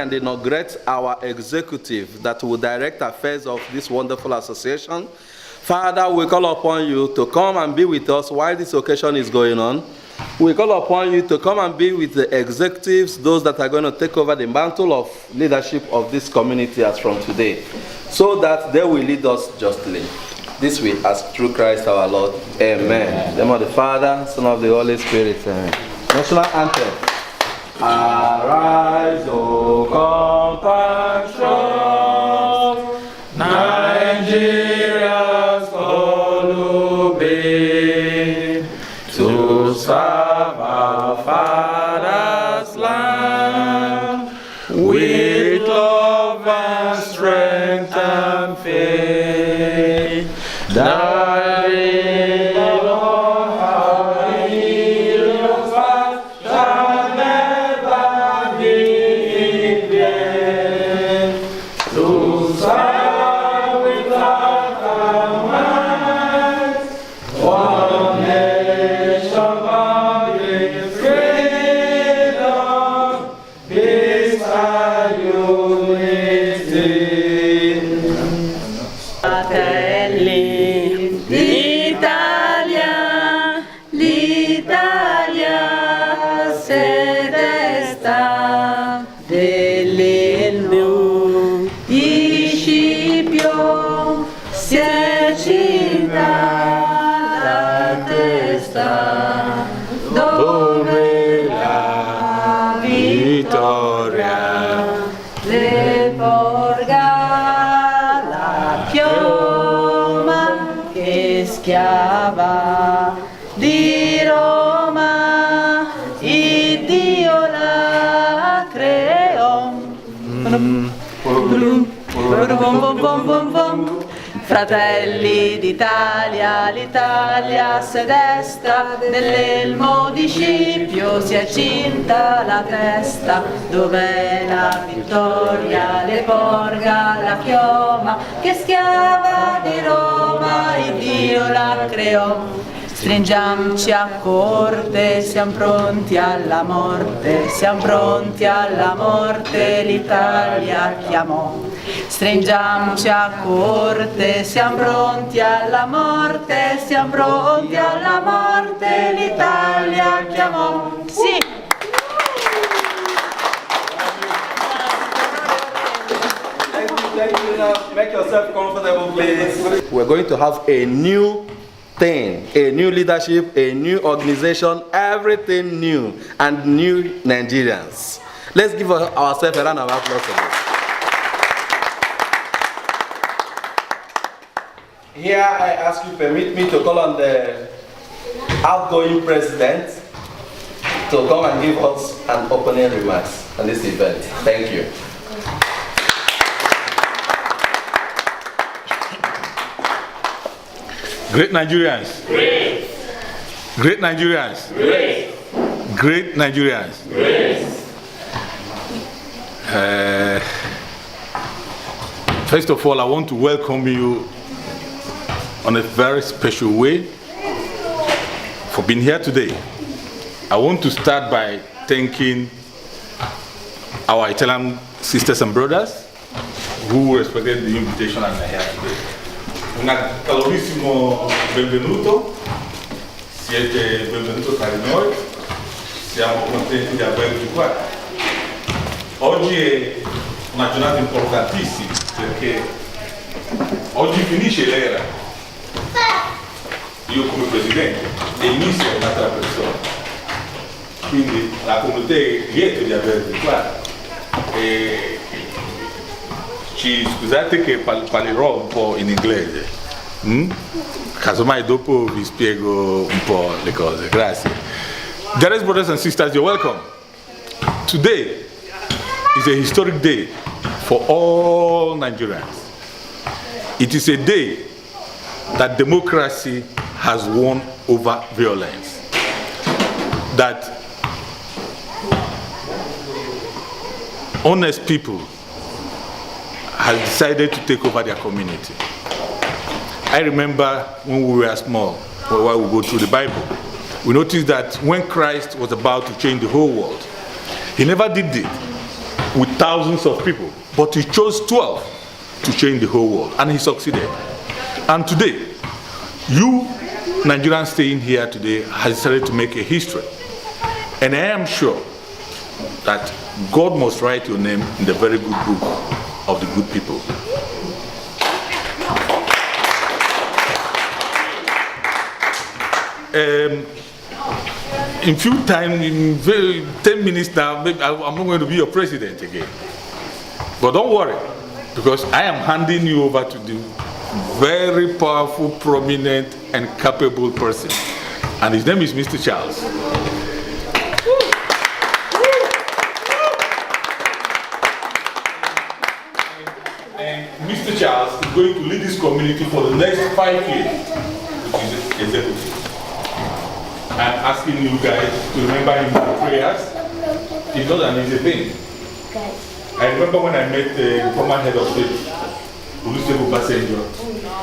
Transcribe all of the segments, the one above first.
and inaugurate our executive that will direct affairs of this wonderful association. Father, we call upon you to come and be with us while this occasion is going on. We call upon you to come and be with the executives, those that are going to take over the mantle of leadership of this community as from today, so that they will lead us justly. This we ask through Christ our Lord. Amen. In the name of the Father, Son of the Holy Spirit. Amen. National anthem. Arise, O compassion, Nigeria's all obey, to serve our Father's land, with love and strength and faith. Schiava di Roma, il Dio la creò. Fratelli d'Italia, l'Italia si desta, nell'elmo di Scipio si è cinta la testa, dov'è la vittoria, le porga la chioma, che schiava di Roma, il Dio la creò. Stringiamoci a corte, siamo pronti alla morte, l'Italia chiamò. Stringiamoci a corte, siamo pronti alla morte, l'Italia chiamò. Sì! Thank you. Now, make yourself comfortable, please. We're going to have a new thing, a new leadership, a new organization, everything new, and new Nigerians. Let's give ourselves a round of applause for this. Here I ask you, permit me to call on the outgoing president to come and give us an opening remarks on this event. Thank you. Great Nigerians. Great. Great Nigerians. Great. Great Nigerians. Great. First of all, I want to welcome you on a very special way for being here today. I want to start by thanking our Italian sisters and brothers who respected the invitation and are here today. Un calorissimo benvenuto, siete benvenuti tra di noi, siamo contenti di avervi qua. Oggi è una giornata importantissima perché oggi finisce l'era, io come presidente, e inizia un'altra persona, quindi la comunità è lieta di avervi qua. Scusate che parlerò un po' in inglese, casomai dopo vi spiego un po' le cose, grazie. Dearest brothers and sisters, you're welcome. Today is a historic day for all Nigerians. It is a day that democracy has won over violence, that honest people have decided to take over their community. I remember when we were small, while we go through the Bible, we noticed that when Christ was about to change the whole world, he never did it with thousands of people, but he chose 12 to change the whole world, and he succeeded. And today, you Nigerians staying here today has decided to make a history. And I am sure that God must write your name in the very good book of the good people. In few time, in 10 minutes now, maybe I'm not going to be your president again. But don't worry, because I am handing you over to the very powerful, prominent, and capable person. And his name is Mr. Charles. And Mr. Charles is going to lead this community for the next 5 years, which is executive. I'm asking you guys to remember him in the prayers. It's not an easy thing. I remember when I met the former head of state, Olusegun Obasanjo.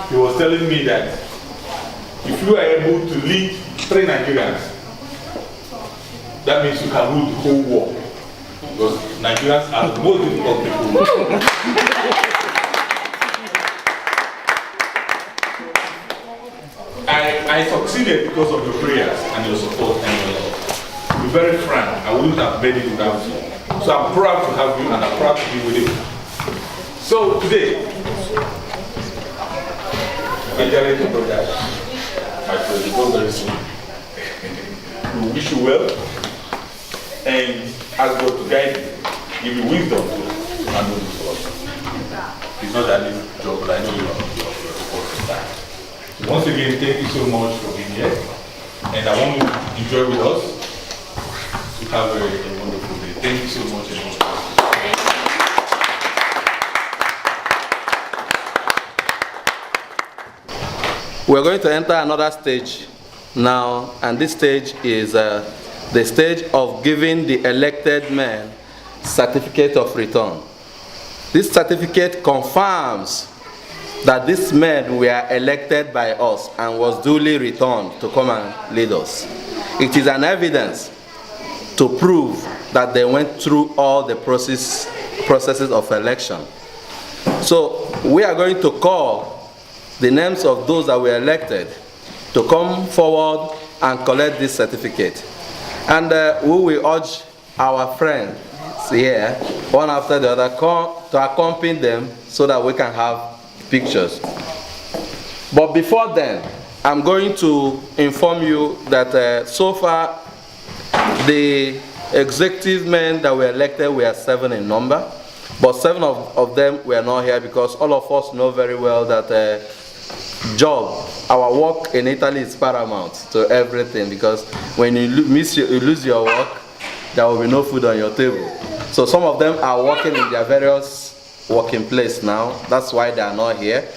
He was telling me that if you are able to lead 3 Nigerians, that means you can rule the whole world. Because Nigerians are the most difficult people. I succeeded because of your prayers and your support and your love. To be very frank, I wouldn't have made it without you. So I'm proud to have you and I'm proud to be with you. So today, my dear brother, my friend, go very soon. We wish you well and ask God to guide you, give you wisdom to handle this work. It's not that easy job, but I know you are supposed to start. Once again, thank you so much for being here. And I want you to enjoy with us. You have a wonderful day. Thank you so much. We're going to enter another stage now, and this stage is the stage of giving the elected men certificate of return. This certificate confirms that these men were elected by us and was duly returned to come and lead us. It is an evidence to prove that they went through all the processes of election. So we are going to call the names of those that were elected to come forward and collect this certificate. And we will urge our friends here, one after the other, to accompany them so that we can have pictures. But before then, I'm going to inform you that so far the executive men that were elected were 7 in number, but 7 of them were not here because all of us know very well that our work in Italy is paramount to everything, because when you lose your work, there will be no food on your table. So some of them are working in their various working place now. That's why they are not here.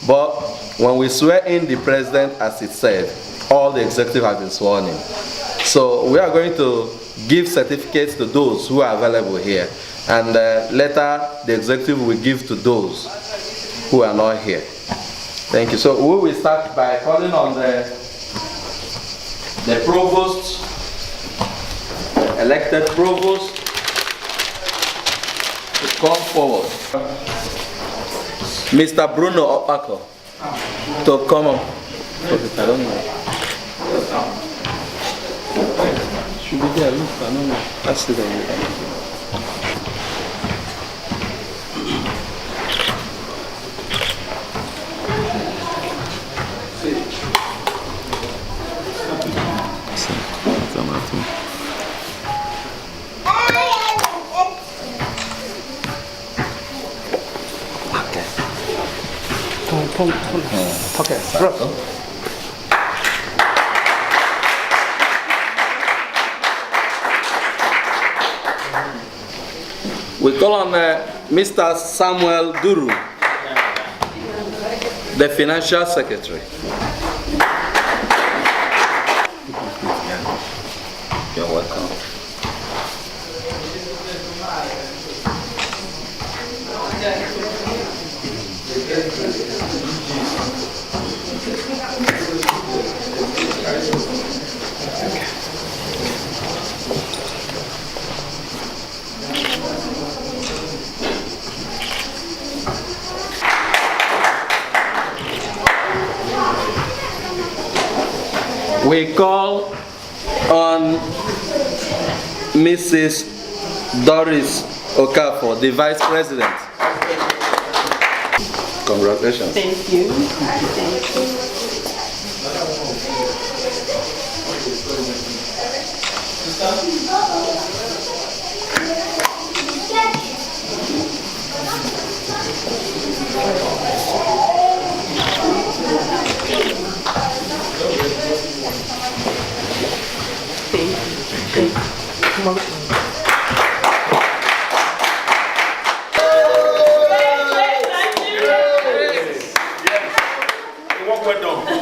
But when we swear in the president, as it said, all the executive have been sworn in. So we are going to give certificates to those who are available here, and later the executive will give to those who are not here. Thank you. So we will start by calling on the provost, elected provost, to come forward. Mr. Bruno Opako, to come up. I don't know. Should be there, look, I don't know. That's the Okay, bro. We call on Mr. Samuel Duru, the Financial Secretary. You're welcome. We call on Mrs. Doris Okafor, the Vice President. Congratulations. Thank you. Thank you.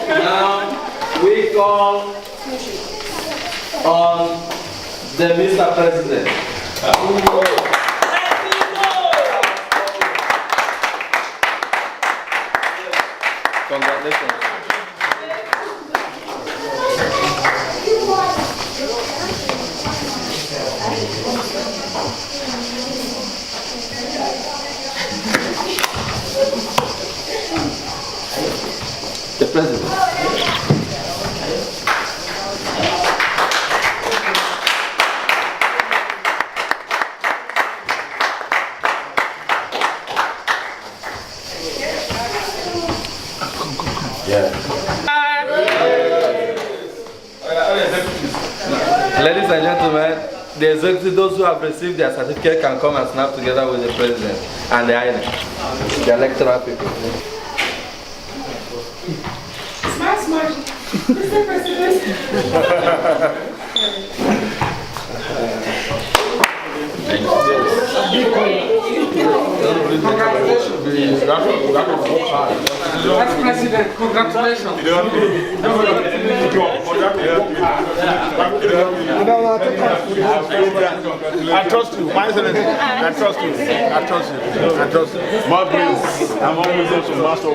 Now we call on the Mr. President. Congratulations. The President. Ladies and gentlemen, the executive, those who have received their certificate can come and snap together with the President and the INEC, the electoral people. Smart. Mr. President. Vice President, congratulations. I trust you, my excellency. I trust you. I trust you. I trust you. More grace. I'm always going to master.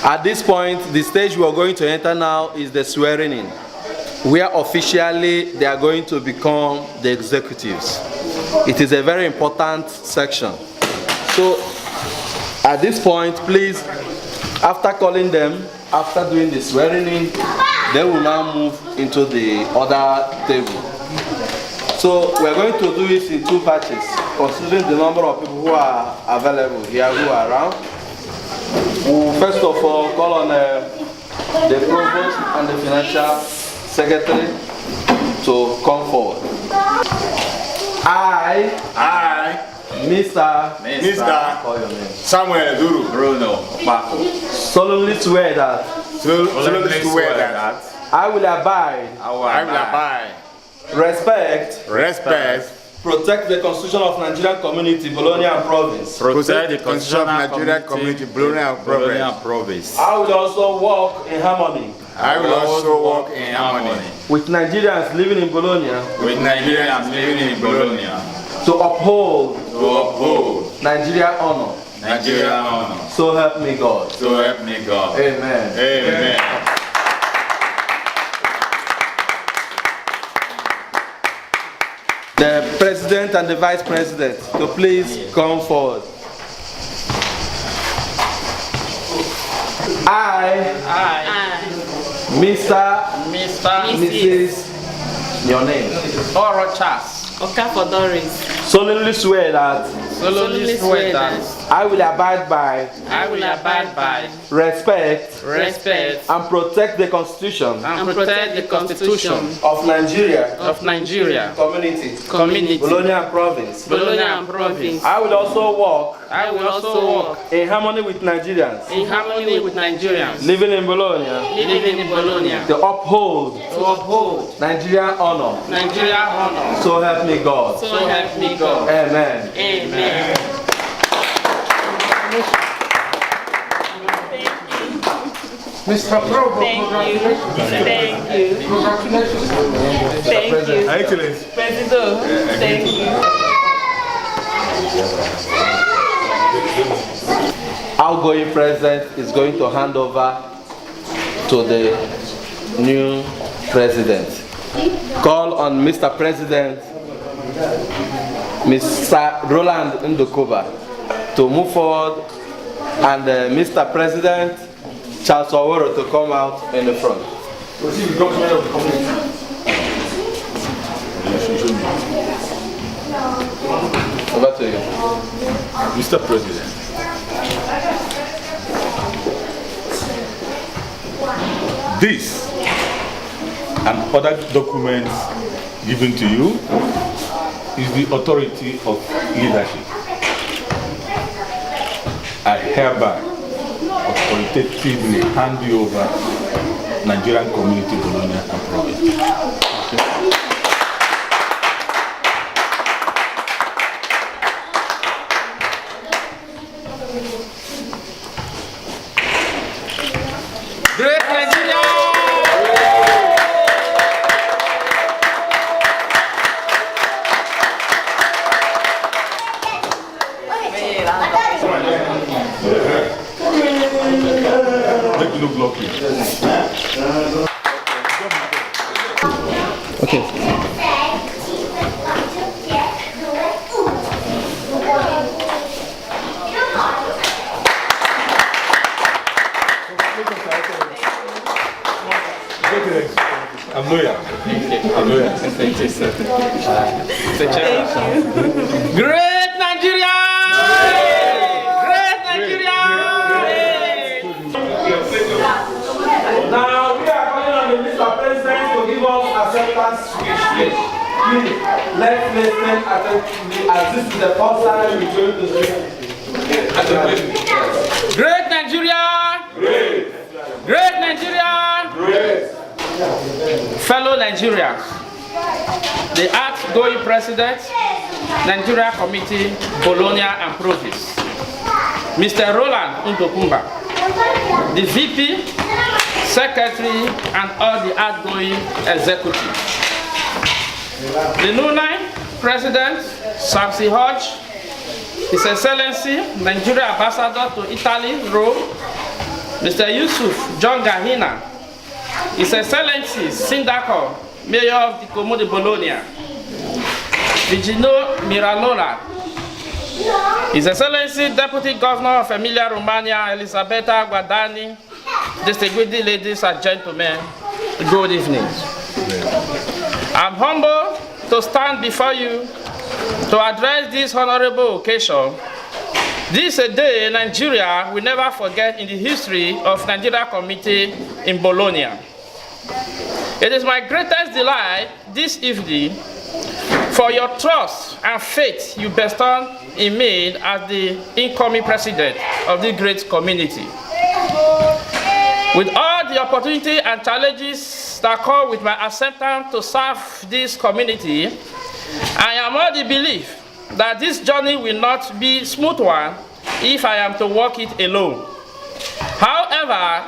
At this point, the stage we are going to enter now is the swearing in, where officially they are going to become the executives. It is a very important section. So at this point, please, after calling them, after doing the swearing in, they will now move into the other table. So we're going to do it in two batches, considering the number of people who are available here, who are around. We'll first of all call on the Provost and the Financial Secretary to come forward. I, Mr. Call your name. Samuel Duru Bruno Bako. Solemnly swear that I will abide, respect, protect the Constitution of Nigerian Community, Bologna and Province. Protect the Constitution of Nigerian Community, Bologna and Province. I will also walk in harmony. I will also work in harmony with Nigerians living in Bologna. with Nigerians living in Bologna To uphold Nigeria honor. honor. So help me God. So help me God. Amen. Amen. The President and the Vice President to please come forward. I, Mrs. Your name. Orochas. Okafor Doris. Solemnly swear that Solemnly swear that I will abide by, respect, and protect the Constitution of Nigeria, Community, Bologna and Province. I will also walk in harmony with Nigerians living in Bologna to uphold Nigerian honor. So help me God. Amen. Amen. Mr. Provo, Thank you. congratulations. Thank you. Excellent. President, thank you. Outgoing president is going to hand over to the new president. call on Mr. President, Mr. Roland Ndokova, to move forward, and Mr. President Charles Oworo to come out in the front. Proceed with document of the community. Over to you. Mr. President, this and other documents given to you is the authority of leadership. I hereby authoritatively hand you over Nigerian Community Bologna and Province. Great Nigeria! Make you look lucky. I'm loyal. I'm loyal. Thank you. Great Nigeria! Great Nigeria! Now we are calling on the Mr. President to give us acceptance speech. Please, let's listen attentively, as this is the first time we're going to speak. Great Nigeria! Great. Great Nigeria! Great. Fellow Nigerians, the outgoing President, Nigeria Committee, Bologna and Province, Mr. Roland Ndokumba, the VP, Secretary, and all the outgoing executives. The NUNAI President, Samsi Hodge, His Excellency, Nigeria Ambassador to Italy, Rome, Mr. Yusuf John Gahina, His Excellency Sindako, Mayor of the Comune de Bologna, Vigino Miralola, His Excellency Deputy Governor of Emilia-Romagna, Elisabetta Guadani, distinguished ladies and gentlemen, good evening. I'm humbled to stand before you to address this honorable occasion. This is a day Nigeria will never forget in the history of Nigeria Committee in Bologna. It is my greatest delight this evening for your trust and faith you bestowed in me as the incoming president of this great community. With all the opportunity and challenges that come with my acceptance to serve this community, I am of the belief that this journey will not be a smooth one if I am to walk it alone. However,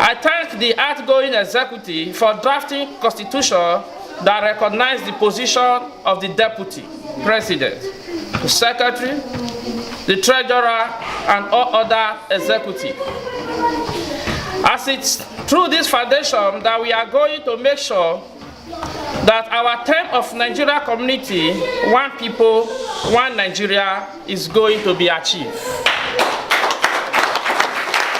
I thank the outgoing executive for drafting constitution that recognizes the position of the deputy president, the secretary, the treasurer, and all other executives. As it's through this foundation that we are going to make sure that our term of Nigeria community, one people, one Nigeria, is going to be achieved.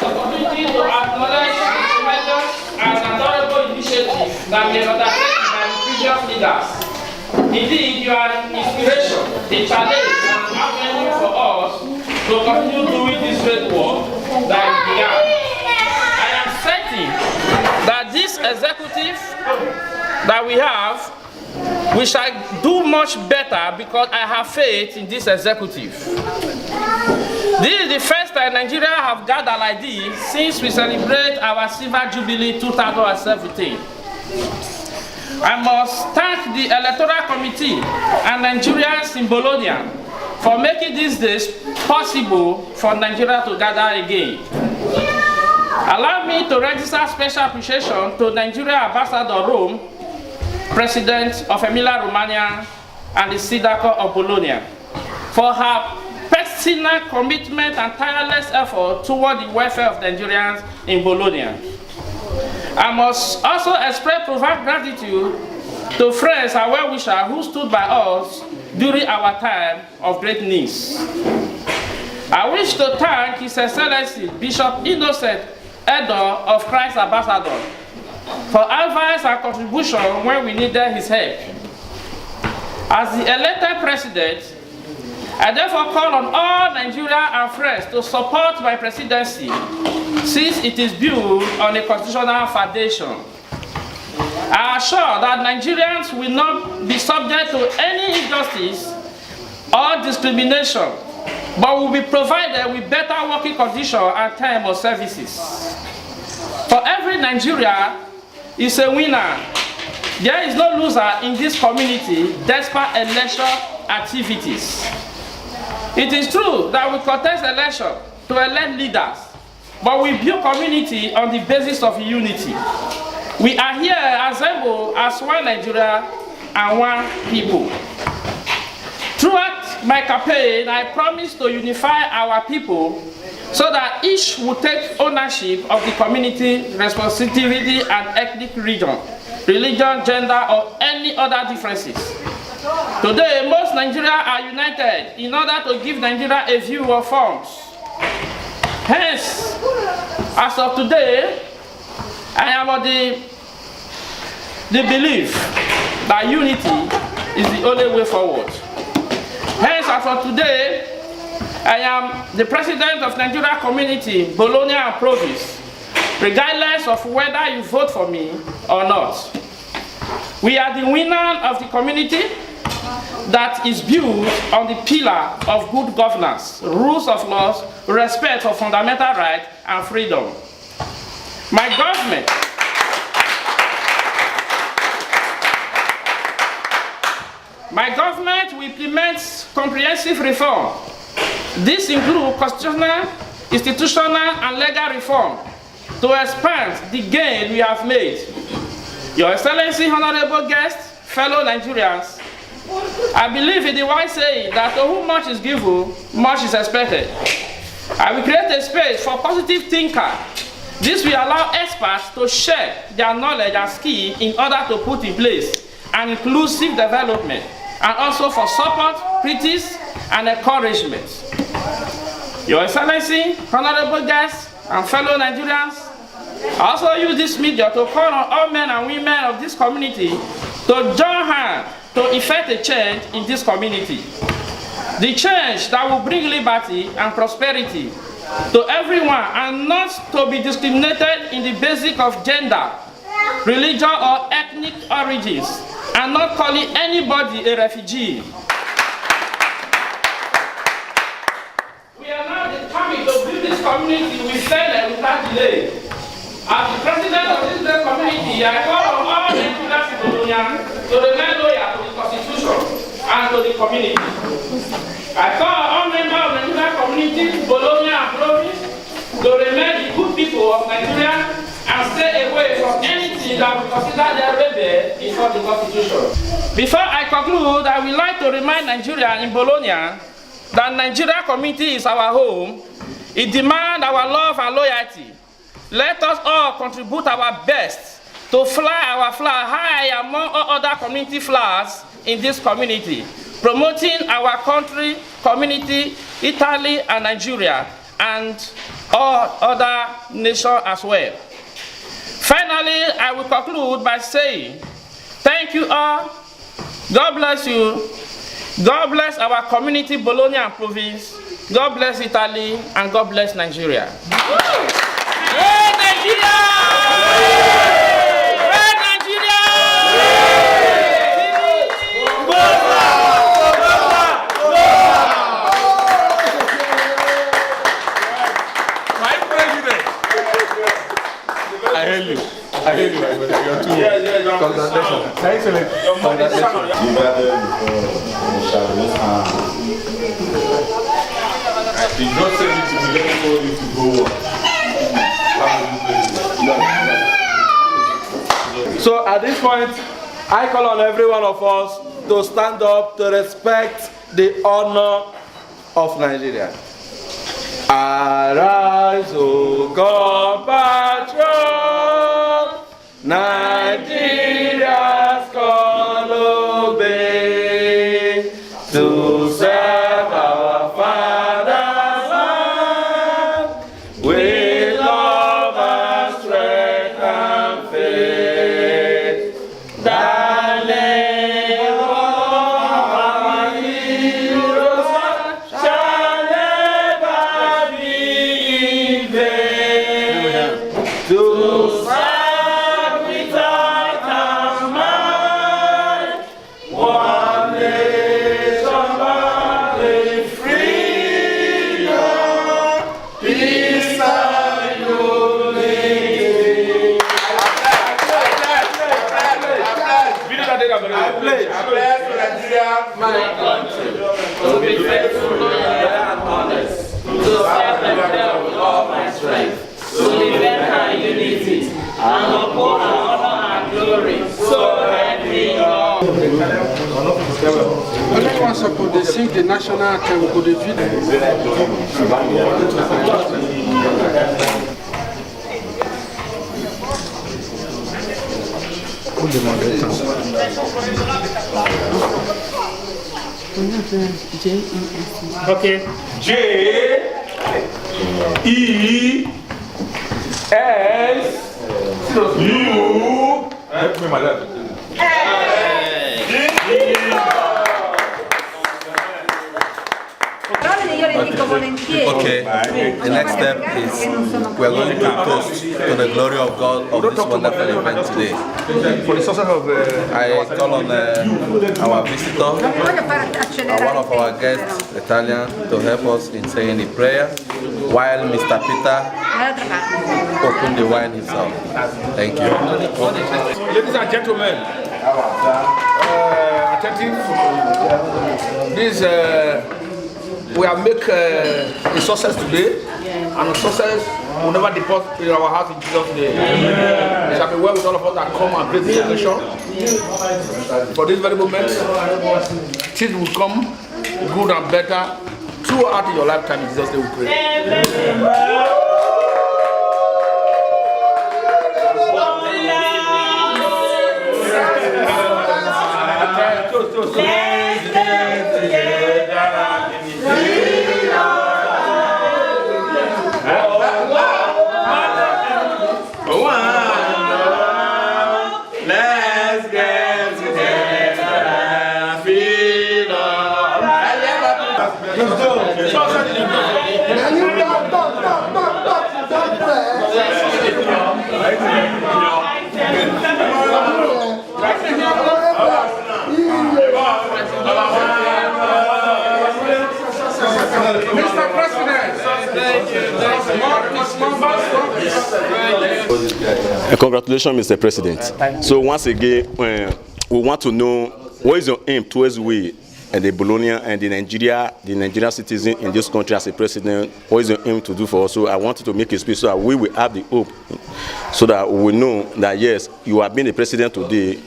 The opportunity to acknowledge the tremendous and adorable initiative that we have undertaken by the previous leaders. Indeed, you are an inspiration, a challenge, and an avenue for us to continue doing this great work that we began. I am certain that this executive that we have, we shall do much better because I have faith in this executive. This is the first time Nigeria have gathered like this since we celebrate our Silver Jubilee 2017. I must thank the Electoral Committee and Nigerians in Bologna for making these days possible for Nigeria to gather again. Allow me to register special appreciation to Nigeria Ambassador Rome, President of Emilia-Romagna, and the Sindaco of Bologna, for her personal commitment and tireless effort toward the welfare of Nigerians in Bologna. I must also express profound gratitude to friends and well-wishers who stood by us during our time of great needs. I wish to thank His Excellency Bishop Innocent Edor of Christ Ambassador for advice and contribution when we needed his help. As the elected president, I therefore call on all Nigeria and friends to support my presidency since it is built on a constitutional foundation. I assure that Nigerians will not be subject to any injustice or discrimination, but will be provided with better working conditions and time of services. For every Nigerian is a winner. There is no loser in this community despite election activities. It is true that we contest election to elect leaders, but we build community on the basis of unity. We are here assembled as one Nigeria and one people. Throughout my campaign, I promise to unify our people so that each will take ownership of the community responsibility and ethnic region, religion, gender, or any other differences. Today, most Nigerians are united in order to give Nigeria a view of forms. Hence, as of today, I am of the belief that unity is the only way forward. Hence, as of today, I am the president of Nigeria Community, Bologna and Province, regardless of whether you vote for me or not. We are the winner of the community that is built on the pillar of good governance, rules of law, respect for fundamental rights and freedom. My government will implement comprehensive reform. This includes constitutional, institutional, and legal reform to expand the gain we have made. Your Excellency, honorable guests, fellow Nigerians, I believe in the wise saying that to whom much is given, much is expected. I will create a space for positive thinkers. This will allow experts to share their knowledge and skill in order to put in place an inclusive development, and also for support, criticism, and encouragement. Your Excellency, honorable guests, and fellow Nigerians, I also use this media to call on all men and women of this community to join hands to effect a change in this community. The change that will bring liberty and prosperity to everyone and not to be discriminated in the basis of gender, religion, or ethnic origins, and not calling anybody a refugee. We are now determined to build this community with fairness without delay. As the president of this great community, I call on all Nigerians in Bologna to remain loyal to the Constitution and to the community. I call on all members of the Nigerian community, Bologna and Province, to remain the good people of Nigeria and stay away from anything that we consider their rebel before the Constitution. Before I conclude, I would like to remind Nigerians in Bologna that Nigeria community is our home. It demands our love and loyalty. Let us all contribute our best to fly our flag high among all other community flags in this community, promoting our country, community, Italy, and Nigeria, and all other nations as well. Finally, I will conclude by saying, thank you all. God bless you. God bless our community, Bologna and Province. God bless Italy, and God bless Nigeria. Hey, Nigeria! Hey, Nigeria! My president. I hail you. I hail you. You're too. Congratulations. Thanks, Alex. Did not send it to me. Let me know you to go on. So at this point, I call on every one of us to stand up to respect the honor of Nigeria. Arise, O compatriot, Nigeria's cause. obey, to serve our Father's land with love and strength and faith. The name of our heroes shall never be in vain. To serve without a mind, one nation bound in freedom, peace and unity. My country, to be faithful, loyal, and honest, to serve them well with all my strength, to defend her unity, and uphold her honor and glory. So help me God. Only one could they sing the national anthem, could they feel Okay. J-E-S-U. Help me, madam. Okay, the next step is we are going to toast to the glory of God of this wonderful event today. for the success of I call on our visitor, one of our guests, Italian, to help us in saying the prayer, while Mr. Peter opened the wine himself. Thank you. Ladies and gentlemen, attentive, this we have made a success today, and a success will never depart in our heart in Jesus' name. It shall be well with all of us that come and praise this occasion. For this very moment, things will come good and better throughout your lifetime in Jesus' name we pray. Let's get together and feel Mr. President, Congratulations, Mr. President. So once again, we want to know what is your aim towards we and the Bologna and the Nigeria citizen in this country as a president. What is your aim to do for us? So I wanted to make a speech so that we will have the hope, so that we will know that yes, you have been the president today.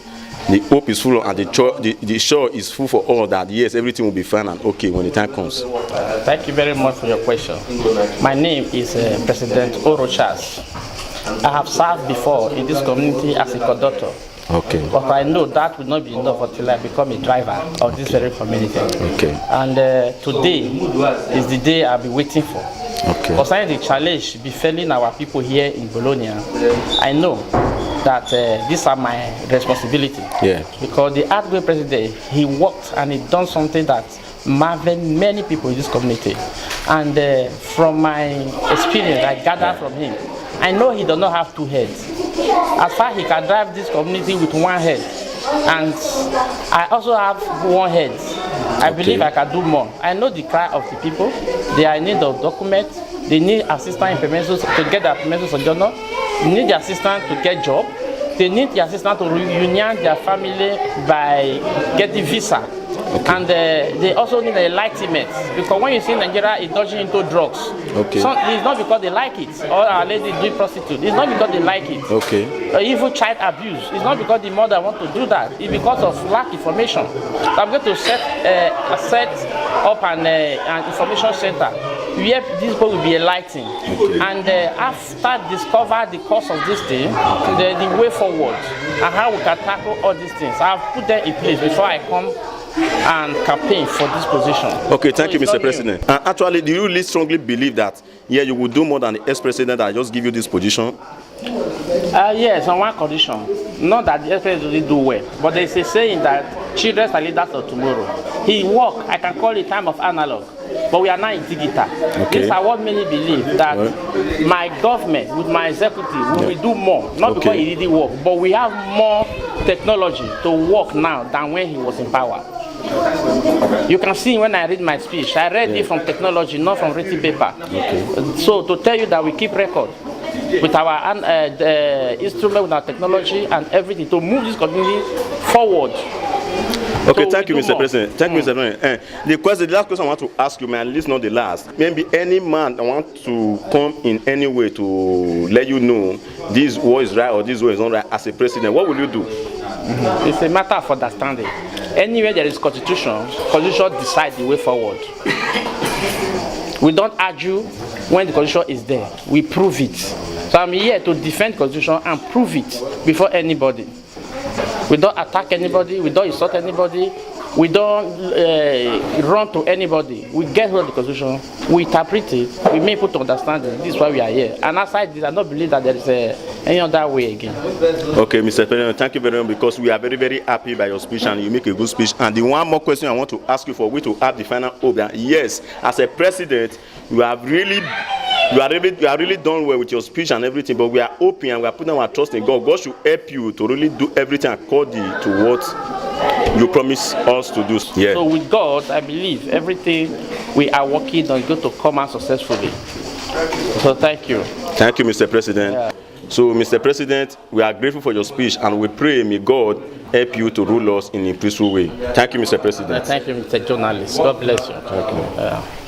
The hope is full and the shore is full for all that yes, everything will be fine and okay when the time comes. Thank you very much for your question. My name is President Orochas. I have served before in this community as a conductor. Okay. But I know that will not be enough until I become a driver of this very community. Okay. And today is the day I'll be waiting for. Okay. Concerning the challenge befalling our people here in Bologna, I know that these are my responsibility. Yeah. Because the outgoing president, he worked and he done something that marveled many people in this community. And from my experience, I gathered from him, I know he does not have two heads. As far as he can drive this community with one head, and I also have one head. I believe I can do more. I know the cry of the people. They are in need of documents. They need assistance in permissions to get their permissions on journal. They need the assistance to get job. They need the assistance to reunion their family by getting visa. Okay. And they also need enlightenment, because when you see Nigeria indulging into drugs, okay, so it's not because they like it, or our lady doing prostitute. It's not because they like it. Okay. Even child abuse. It's not because the mother want to do that. It's because of lack of information. So I'm going to set up an information center where these people will be enlightened. And after discover the cause of this thing, the way forward, and how we can tackle all these things. I've put them in place before I come and campaign for this position. Okay, thank you, Mr. President. Actually, do you really strongly believe that, yeah, you will do more than the ex-president that just give you this position? Yes, on one condition. Not that the ex-president didn't do well, but there is a saying that children are leaders of tomorrow. He work, I can call it time of analog, but we are now in digital. Okay. These are what many believe, that my government, with my executive, we will do more. Not because he didn't work, but we have more technology to work now than when he was in power. You can see when I read my speech, I read it from technology, not from written paper. So to tell you that we keep record with our instrument, with our technology and everything to move this community forward. Okay, So thank you, we do Mr. more. President. Thank you, Mr. President. The last question I want to ask you, man, at least not the last. Maybe any man that want to come in any way to let you know this war is right or this war is not right as a president, what will you do? It's a matter of understanding. Anywhere there is constitution decides the way forward. We don't argue when the constitution is there. We prove it. So I'm here to defend the constitution and prove it before anybody. We don't attack anybody. We don't insult anybody. We don't run to anybody. We get hold of the constitution. We interpret it. We make people to understand it. This is why we are here. And aside this, I don't believe that there is any other way again. Okay, Mr. President, thank you very much because we are very, very happy by your speech and you make a good speech. And the one more question I want to ask you for, we to have the final hope that yes, as a president, you are really done well with your speech and everything, but we are hoping and we are putting our trust in God. God should help you to really do everything according to what you promise us to do. Yeah. So with God, I believe everything we are working on is going to come out successfully. So thank you. Thank you, Mr. President. Yeah. So, Mr. President, we are grateful for your speech and we pray may God help you to rule us in a peaceful way. Thank you, Mr. President. Thank you, Mr. Journalist. God bless you. Thank you.